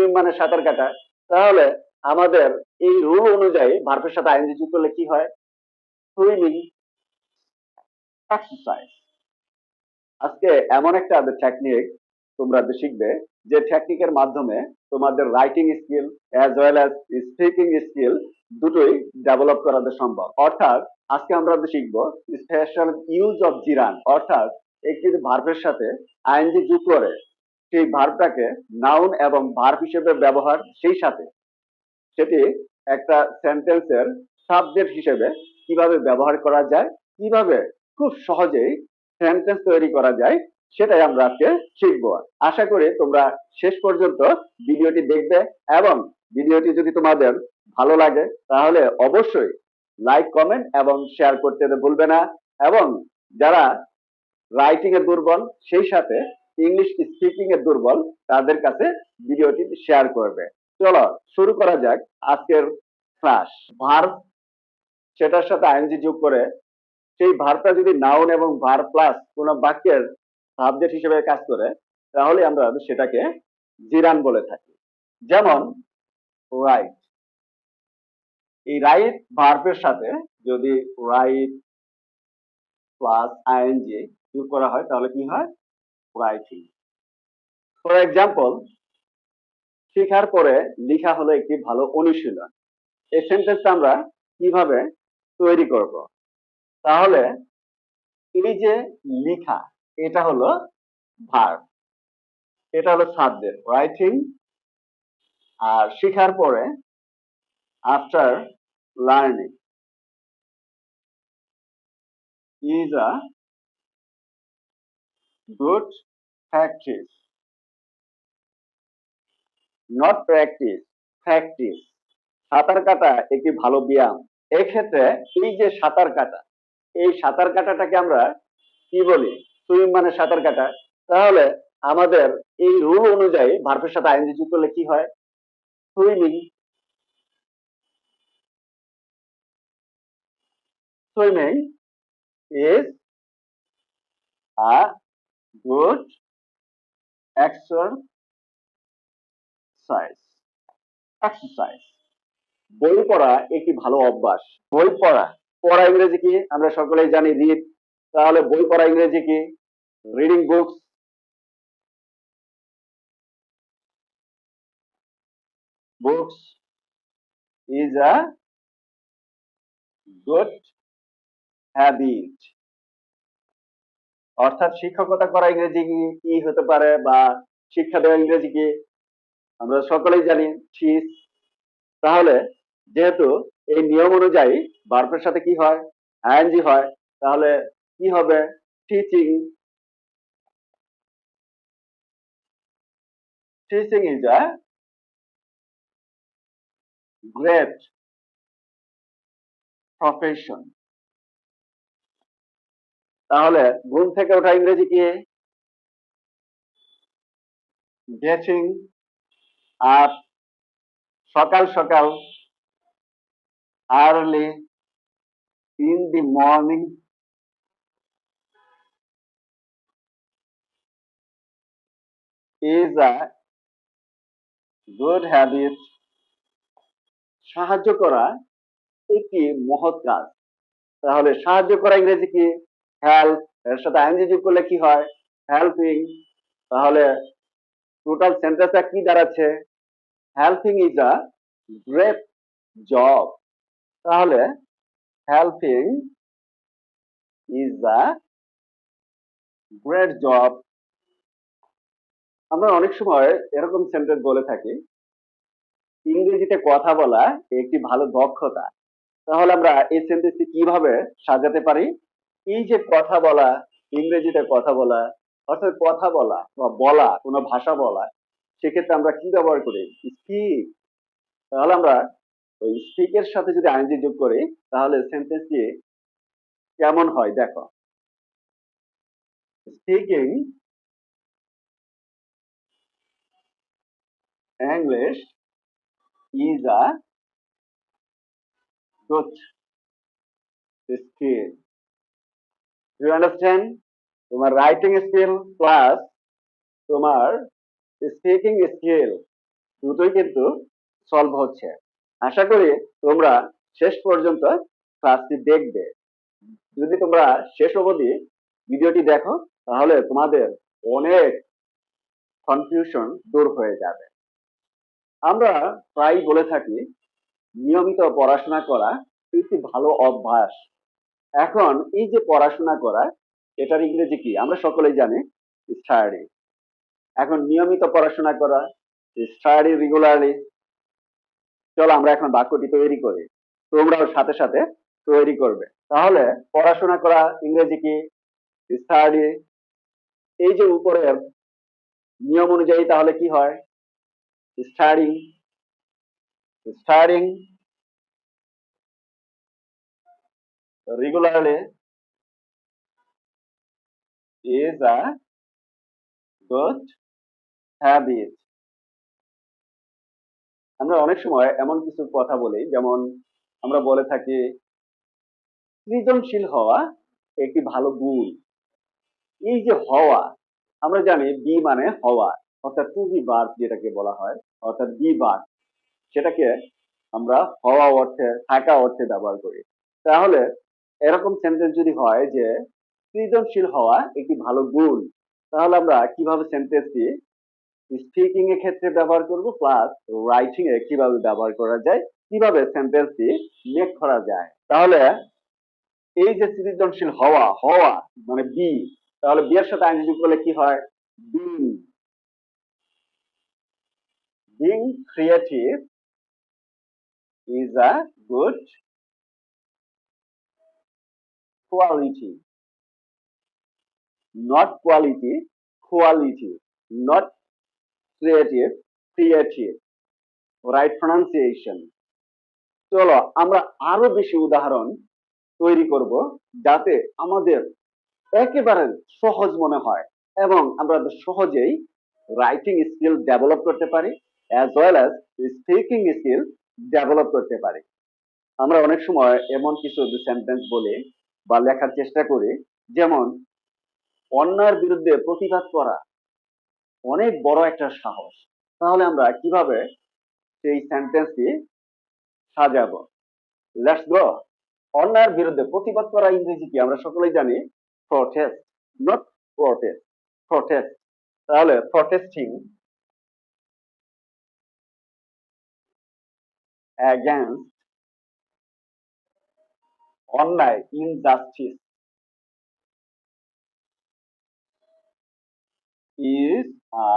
Swim মানে সাঁতার কাটা, তাহলে আমাদের এই রুল অনুযায়ী ভার্বের সাথে আইএনজি যুক্ত করলে কি হয়? Swimming exercise. আজকে এমন একটা টেকনিক তোমরা শিখবে যে টেকনিকের মাধ্যমে তোমাদের writing skill as well as speaking skill দুটোই ডেভেলপ করাতে সম্ভব। অর্থাৎ আজকে আমরা শিখবো স্পেশাল ইউজ অফ জিরান, অর্থাৎ একটি ভার্বের সাথে আইএনজি যোগ করে সেই ভার্বটাকে নাউন এবং ভার্ব হিসেবে ব্যবহার, সেই সাথে সেটি একটা সেন্টেন্সের সাবজেক্ট হিসেবে কিভাবে ব্যবহার করা যায়, কিভাবে খুব সহজেই সেন্টেন্স তৈরি করা যায়, সেটাই আমরা আজকে শিখবো। আশা করি তোমরা শেষ পর্যন্ত ভিডিওটি দেখবে এবং ভিডিওটি যদি তোমাদের ভালো লাগে তাহলে অবশ্যই লাইক, কমেন্ট এবং শেয়ার করতে ভুলবে না। এবং যারা রাইটিং এ দুর্বল, সেই সাথে ইংলিশ স্পিকিং এ দুর্বল, তাদের কাছে ভিডিওটি শেয়ার করবে। চলো শুরু করা যাক আজকের ক্লাস। ভার্ব সেটার সাথে আইএনজি যোগ করে সেই ভার্বটা যদি নাউন এবং ভার্ব প্লাস কোন বাক্যের সাবজেক্ট হিসেবে কাজ করে, তাহলে আমরা সেটাকে জিরান বলে থাকি। যেমন রাইট, এই রাইট ভার্বের সাথে যদি রাইট প্লাস আইএনজি যোগ করা হয় তাহলে কি হয়? রাইটিং। ফর এক্সাম্পল, শেখার পরে লেখা হলো একটি ভালো অনুশীলন। এই সেন্টেন্সটা আমরা কিভাবে তৈরি করব? তাহলে এই যে লেখা, এটা হলো ভার্ব, এটা হলো সাবজেক্ট রাইটিং, আর শেখার পরে after learning is a good practice, not practise, practice. সাঁতার কাটা একটি ভালো ব্যায়াম। এক্ষেত্রে এই যে সাঁতার কাটা, এই সাঁতার কাটাটাকে আমরা কি বলি? সুইম মানে সাঁতার কাটা। তাহলে আমাদের এই রুল অনুযায়ী ভার্বের সাথে আইএনজি যুক্ত করলে কি হয়? Swimming. Swimming is a good exercise. Exercise. বই পড়া একটি ভালো অভ্যাস। বই পড়া, পড়া ইংরেজি কি আমরা সকলেই জানি, রিড। তাহলে বই পড়া ইংরেজি কি? Reading books. Books is a good habit. অর্থাৎ শিক্ষকতা করা ইংরেজি কি হতে পারে, বা শিক্ষা দেওয়া ইংরেজি কি আমরা সকলেই জানি, টিচ। তাহলে যেহেতু এই নিয়ম অনুযায়ী ভার্বের সাথে কি হয়? আইএনজি হয়, তাহলে কি হবে? Teaching. Teaching is a great profession. তাহলে ঘুম থেকে ওঠা ইংরেজি কি? Getting up. সকাল সকাল, early, in the morning. Is a good habit. সাহায্য করা একটি মহৎ কাজ। তাহলে সাহায্য করা ইংরেজি কি? হেল্প। এর সাথে আইএনজি যোগ করলে কি হয়? হেল্পিং। তাহলে টোটাল সেন্টেন্সটা কি দাঁড়াচ্ছে? Helping is a great job. তাহলে helping is a great job. আমরা অনেক সময় এরকম সেন্টেন্স বলে থাকি, ইংরেজিতে কথা বলা একটি ভালো দক্ষতা। তাহলে আমরা এই সেন্টেন্সটি কিভাবে সাজাতে পারি? এই যে কথা বলা, ইংরেজিতে কথা বলা, অর্থাৎ কথা বলা বা বলা, কোনো ভাষা বলা, সেক্ষেত্রে আমরা কি ব্যবহার করি? স্পিক। তাহলে আমরা ওই স্পিকের সাথে যদি আইএনজি যোগ করি তাহলে সেন্টেন্সটি কেমন হয় দেখো। Speaking English is a good skill. Do you understand? তোমার রাইটিং স্কিল প্লাস তোমার স্পিকিং স্কিল দুটো দুটোই কিন্তু সলভ হচ্ছে। আশা করি তোমরা শেষ পর্যন্ত ক্লাসটি দেখবে। যদি তোমরা শেষ অবধি ভিডিওটি দেখো তাহলে তোমাদের অনেক কনফিউশন দূর হয়ে যাবে। আমরা প্রায় বলে থাকি নিয়মিত পড়াশোনা করা একটি ভালো অভ্যাস। এখন এই যে পড়াশোনা করা, এটার ইংরেজি কি আমরা সকলেই জানি, স্টাডি। এখন নিয়মিত পড়াশোনা করা, স্টাডি রেগুলারলি। চলো আমরা এখন বাক্যটি তৈরি করি, তোমরাও সাথে সাথে তৈরি করবে। তাহলে পড়াশোনা করা ইংরেজি কি, স্টাডি। এই যে উপরের নিয়ম অনুযায়ী তাহলে কি হয়, studying, studying regularly is a good habit। আমরা অনেক সময় এমন কিছু কথা বলি, যেমন আমরা বলে থাকি সৃজনশীল হওয়া একটি ভালো গুণ। এই যে হওয়া, আমরা জানি বি মানে হওয়া, অর্থাৎ টু বি ভার্ব যেটাকে বলা হয়, অর্থাৎ বি ভার্ব, সেটাকে আমরা হওয়া অর্থে, থাকা অর্থে ব্যবহার করি। তাহলে এরকম সেন্টেন্স যদি হয় যে সৃজনশীল হওয়া একটি ভালো গুণ, তাহলে আমরা কিভাবে সেন্টেন্সটি স্পিকিং এর ক্ষেত্রে ব্যবহার করব, প্লাস রাইটিং এ কিভাবে ব্যবহার করা যায়, কিভাবে সেন্টেন্সটি মেক করা যায়। তাহলে এই যে সৃজনশীল হওয়া, হওয়া মানে বি, তাহলে বি এর সাথে আইনজি যোগ করলে কি হয়, being. Being creative is a good quality, not quality, quality, not creative, creative, right pronunciation। চলো আমরা আরো বেশি উদাহরণ তৈরি করব, যাতে আমাদের একেবারে সহজ মনে হয় এবং আমরা সহজেই রাইটিং স্কিল ডেভেলপ করতে পারি, as well as speaking skill develop করতে পারি। আমরা অনেক সময় এমন কিছু সেন্টেন্স বলি বা লেখার চেষ্টা করি, যেমন অন্যায়ের বিরুদ্ধে প্রতিবাদ করা অনেক বড় একটা সাহস। তাহলে আমরা কিভাবে সেই সেন্টেন্সটি সাজাবো, লেটস গো। অন্যায়ের বিরুদ্ধে প্রতিবাদ করা ইংরেজি কি আমরা সকলেই জানি, প্রটেস্ট, নট প্রটেস্ট, প্রটেস্ট। তাহলে প্রটেস্টিং অ্যাগেন্স্ট অন্যায়, injustice is a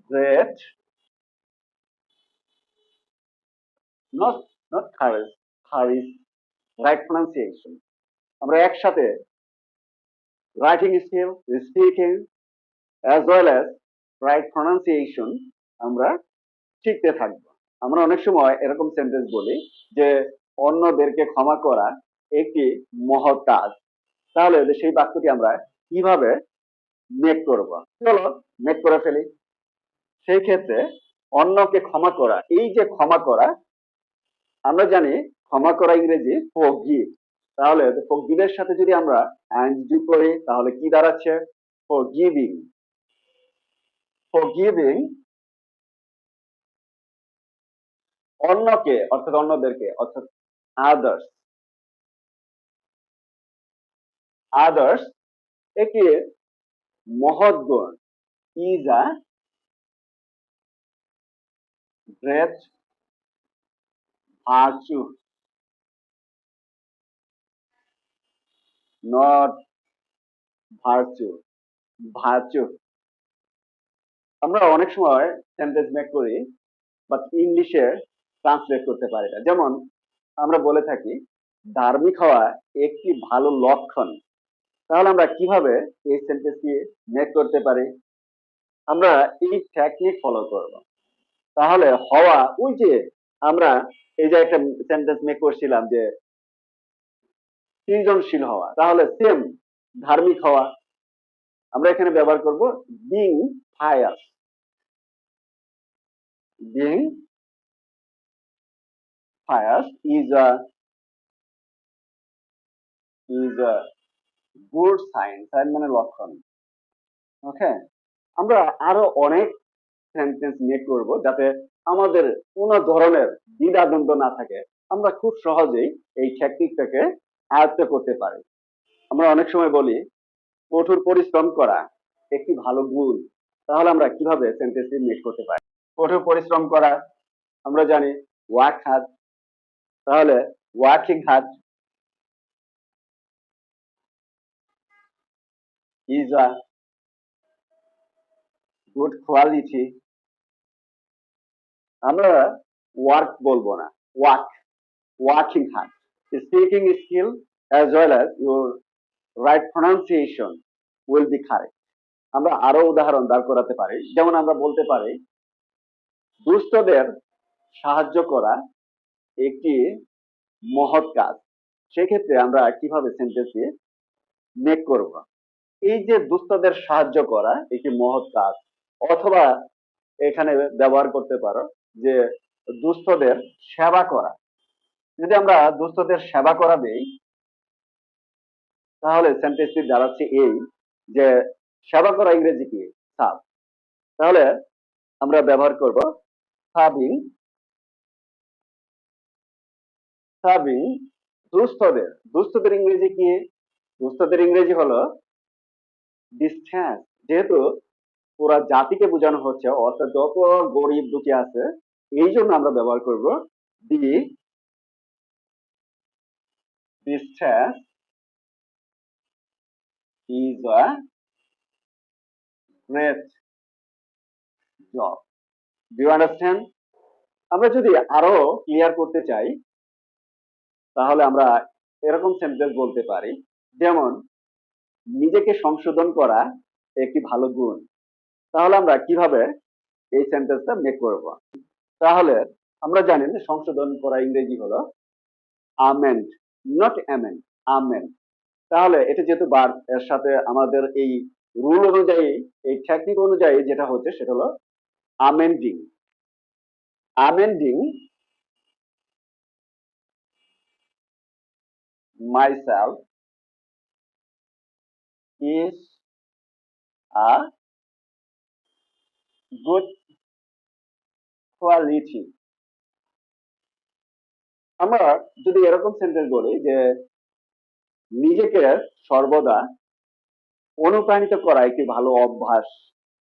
great, not not courage, courage, right pronunciation। আমরা একসাথে writing skill, speaking as well as right pronunciation আমরা শিখতে থাকবো। আমরা অনেক সময় এরকম সেন্টেন্স বলি যে অন্যদেরকে ক্ষমা করা একটি মহৎ কাজ। তাহলে সেই বাক্যটি আমরা কিভাবে মেক করব, চলো মেক করে ফেলি। সেই ক্ষেত্রে অন্যকে ক্ষমা করা, এই যে ক্ষমা করা, আমরা জানি ক্ষমা করা ইংরেজি ফরগিভ। তাহলে ফরগিভের সাথে যদি আমরা অ্যান্ড যোগ করি তাহলে কি দাঁড়াচ্ছে, ফরগিভিং। ফরগিভিং অন্যকে অর্থাৎ অন্যদেরকে, অর্থাৎ আদার্স। আদার্স একটি মহৎ গুণ, is a great virtue, not virtue, virtue. আমরা অনেক সময় সেন্টেন্স মেক করি বাট ইংলিশে ট্রান্সলেট করতে পারি না। যেমন আমরা বলে থাকি ধার্মিক হওয়া একটি ভালো লক্ষণ। তাহলে আমরা কিভাবে এই সেন্টেন্সটি মেক করতে পারি, আমরা এই টেকনিক ফলো করব। তাহলে হওয়া, ওই যে আমরা এই যে একটা সেন্টেন্স মেক করছিলাম যে সৃজনশীল হওয়া, তাহলে সেম ধার্মিক হওয়া আমরা এখানে ব্যবহার করব being pious. Being pious is a good sign, sign মানে লক্ষণ। ওকে, আমরা আরো অনেক সেন্টেন্স মেক করব যাতে আমাদের কোনো ধরনের দ্বিধাদ্বন্দ্ব না থাকে, আমরা খুব সহজেই এই টেকনিকটাকে আয়ত্ত করতে পারি। আমরা অনেক সময় বলি কঠোর পরিশ্রম করা একটি ভালো গুণ। তাহলে আমরা কিভাবে সেন্টেন্সটি মেক করতে পারি? কঠোর পরিশ্রম করা, আমরা জানি ওয়ার্ক হার্ড। তাহলে working hard is a good quality. আমরা ওয়ার্ক বলবো না, working hard. Speaking skill as well as your right pronunciation will be correct. আমরা আরো উদাহরণ দাঁড় করাতে পারি, যেমন আমরা বলতে পারি দুস্থদের সাহায্য করা একটি মহৎ কাজ। সেক্ষেত্রে আমরা কিভাবে সেন্টেন্সটি মেক করব? এই যে দুস্থদের সাহায্য করা একটি মহৎ কাজ, অথবা এখানে ব্যবহার করতে পারো যে দুস্থদের সেবা করা। যদি আমরা দুস্থদের সেবা করা দেই, তাহলে সেন্টেন্সটি দাঁড়াচ্ছে এই যে সেবা করা ইংরেজি কি? সার্ভ। তাহলে আমরা ব্যবহার করব সার্ভিং, সার্ভিং দুস্থদের। দুস্থদের ইংরেজি কি? দুস্থদের ইংরেজি হলো ডিস্ট্যান্স। যেহেতু পুরা জাতিকে বোঝানো হচ্ছে, অর্থাৎ যত গরিব দুঃখী আছে, এই জন্য আমরা ব্যবহার করব the distance is a great job. Do you understand? আমরা যদি আরো ক্লিয়ার করতে চাই, তাহলে আমরা এরকম সেন্টেন্স বলতে পারি, যেমন নিজেকে সংশোধন করা একটি ভালো গুণ। তাহলে আমরা কিভাবে এই সেন্টেন্সটা মেক করব? তাহলে আমরা জানি যে সংশোধন করা ইংরেজি হলো amend, not amend, amend. তাহলে এটা যেহেতু বার, এর সাথে আমাদের এই রুল অনুযায়ী, এই টেকনিক অনুযায়ী যেটা হচ্ছে সেটা হলো amending. Amending myself is a good quality. আমরা যদি এরকম সেন্টেন্স বলি যে নিজেকে সর্বদা অনুপ্রাণিত করা একটি ভালো অভ্যাস,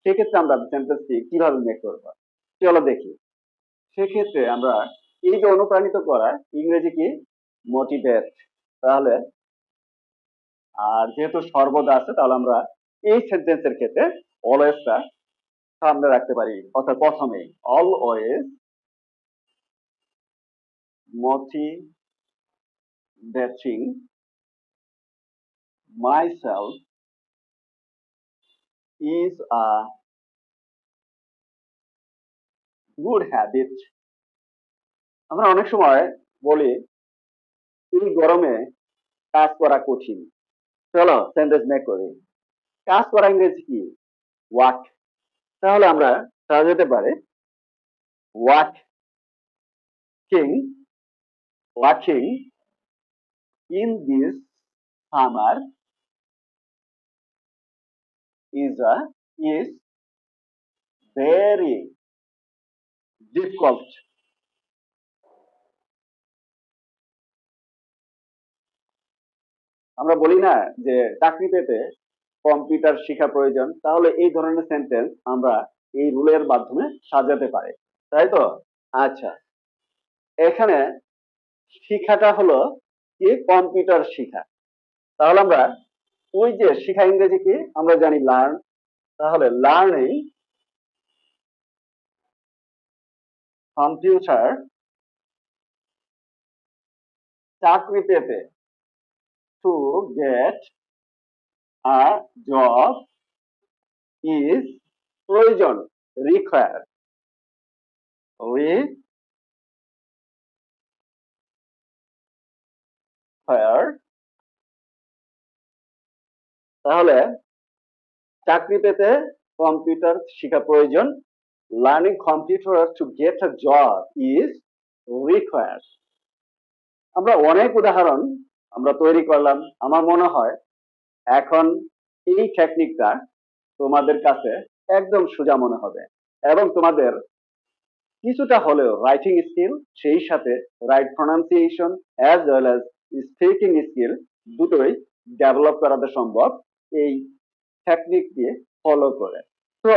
সেক্ষেত্রে আমরা সেন্টেন্সটি কিভাবে মেক করবো চলো দেখি। সেক্ষেত্রে আমরা এই যে অনুপ্রাণিত করা ইংরেজি কি? মোটিভেট। তাহলে আর যেহেতু সর্বদা আছে, তাহলে আমরা এই সেন্টেন্সের ক্ষেত্রে অলওয়েজটা সামনে রাখতে পারি, অর্থাৎ প্রথমেই always motivating myself is a good habit. আমরা অনেক সময় বলি এই গরমে কাজ করা কঠিন। চলো সেন্টেন্স মেক করি। কাজ করা ইংরেজি কি? ওয়ার্ক। তাহলে আমরা সাজাতে পারি working, working in this summer is very difficult. আমরা বলি না যে চাকরি পেতে কম্পিউটার শেখা প্রয়োজন, তাহলে এই ধরনের সেন্টেন্স আমরা এই রুলের মাধ্যমে সাজাতে পারি, তাই তো? আচ্ছা, এখানে শিখাটা হলো কি? কম্পিউটার শিখা। তাহলে আমরা ওই যে শিখা ইংরেজি কি? আমরা জানি লার্ন। তাহলে লার্নিং কম্পিউটার, চাকরি পেতে, to get a job is প্রয়োজন, রিকোয়ার, রিকোয়ার। তাহলে চাকরি পেতে কম্পিউটার শেখা প্রয়োজন, learning computer to get a job is require. আমরা অনেক উদাহরণ আমরা তৈরি করলাম। আমার মনে হয় এখন এই টেকনিকটা তোমাদের কাছে একদম সোজা মনে হবে। এবং তোমাদের কিছুটা হলেও রাইটিং স্কিল, সেই সাথে right pronunciation as well as speaking skill দুটোই ডেভেলপ করাতে সম্ভব এই টেকনিক দিয়ে ফলো করে। তো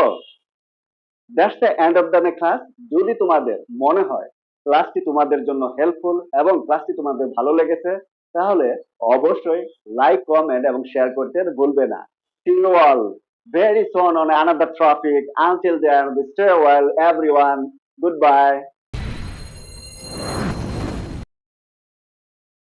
that's the end of the class. যদি তোমাদের মনে হয় ক্লাসটি তোমাদের জন্য হেল্পফুল এবং ক্লাসটি তোমাদের ভালো লেগেছে, তাহলে অবশ্যই লাইক, কমেন্ট এবং শেয়ার করতে ভুলবে না। See you all very soon on another topic. Until then, stay well, everyone. Goodbye.